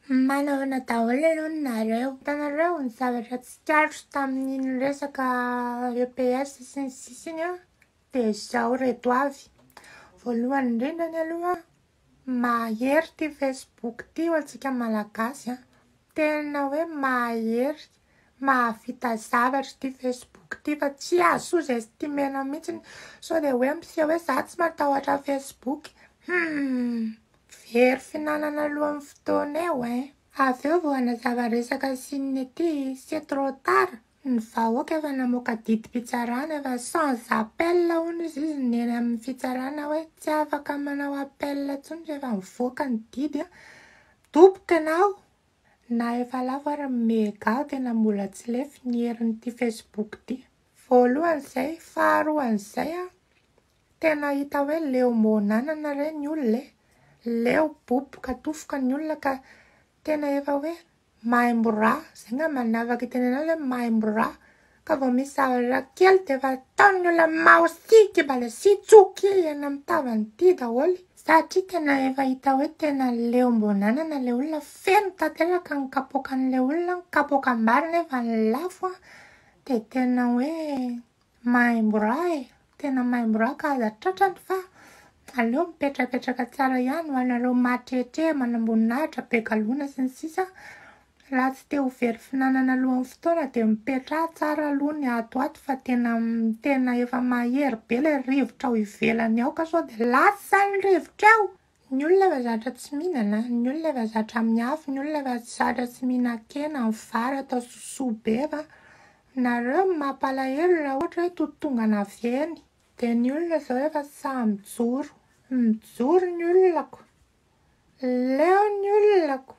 Manana daholo aloha nareo. Hitanareo ny zavatra tsy tiatro tamin'iny resaka EPS sy ny sisiny a, dia izao reto avy. Voalohany indrindrany aloha, mahery ty Facebook ty ho antsika malagasy a. Tena hoe mahery, mahavita zavatra ty Facebook ty fa tsy azo ozy estimena mihitsiny. Sao dia hoe mpiseho hoe za tsy matahotra Facebook. Very finanana aloha amin'ny fotoana eo Avy eo vao hanazava resaka sinina ety, c'est trop tard. Ny vahoaka efa namoaka didim-pitsarana efa sans appel hono izy neny amin'ny fitsarana hoe tsy afaka manao appel intsony rehefa mivoaka ny didy a. Doboka ianao. Na efa lafo ary mega tena mbola tsy lefy ny herin'ity Facebook ty. Voalohan'izay, faharoan'izay a, tena hita hoe leo monanana re ny olona leo boboka tofoka ny olona ka tena efa hoe maimbo-rà. Zay nga manavaka itenenao hoe maimbo-rà. Ka vao misy zavatra kely dia efa ataony olona maosiky bala sy tsoky eny amin'ny tavan'ity daholo. Satria tena efa hita hoe tena leo mbonanana le olona feno tanteraka ny kapoakan'le olona, ny kapoakan-bary nefa ny lafo dia tena hoe maimbo-rà tena maimbo-rà ka aza tratrany fa aleo mipetrapetraka tsara ihany ho anareo mahatrehatreha manamboninahitra be galona sy ny sisa. Raha tsy te ho very finanana alohan'ny fotoana dia mipetraha tsara aloha ny ato fa tena efa mahery be ilay rivotra ao ivelany ao ka sao dia lasa ny rivotra ao. Ny olona efa zatra tsy mihinana, ny olona efa zatra miafy, ny olona efa zatra tsy mihinan-kena, ny vary atao sosoa be fa nareo mampalahelo raha ohatra hoe totongana avy eny. Dia ny olona izao efa samy mijoro. Mijoro ny olonako. Leo ny olonako.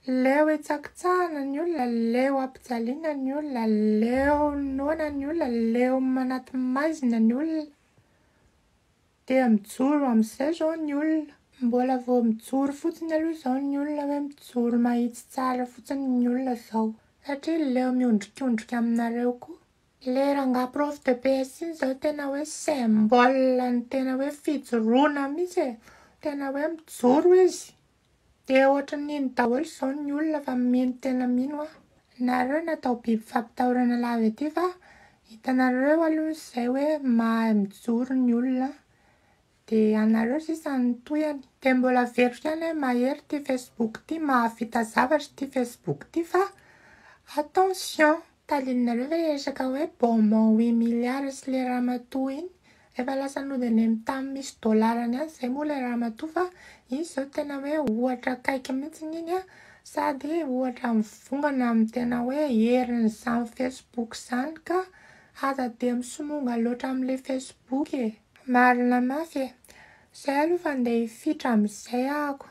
Leo hitsakitsahana ny olona, leo hampijaliana ny olona, leo noana ny olona, leo manaty maizina ny olona. Dia mijoro amin'izay izao ny olona. Mbola vao mijoro fotsiny aloha izao ny olona hoe mijoro mahitsy tsara fotsiny ny olona izao. Satria leo miondrikondrika aminareo koa. Le rangahy prof de PS iny izao tena hoe symbole ny tena hoe fijoroana mihitsy Tena hoe mijoro izy. Dia ohatran'iny daholo izao ny olona fa mino tena mino nareo natao biby fampitahorana lava ety fa hitanareo aloha izay hoe mahay mijoro ny olona. Dia anareo sisa ny tohany. Dia mbola veriko ihany hoe mahery ty Facebook ty, mahavita zavatra ty Facebook ty fa attention, talininareo ve resaka hoe bonbon 8 milliards sy le ramatoa iny? Efa lasa nodiny amin'ny tany misy dolarany ihany izay moa le ramatoa fa izy izao tena hoe ohatra akaiky mihitsy iny sady ohatra mivongana amin'ny tena hoe herin'izany Facebook izany ka aza dia misomonga loatra amin'ilay Facebook Marina mafy Izay aloha fa andeha hifitra amin'izay ahako.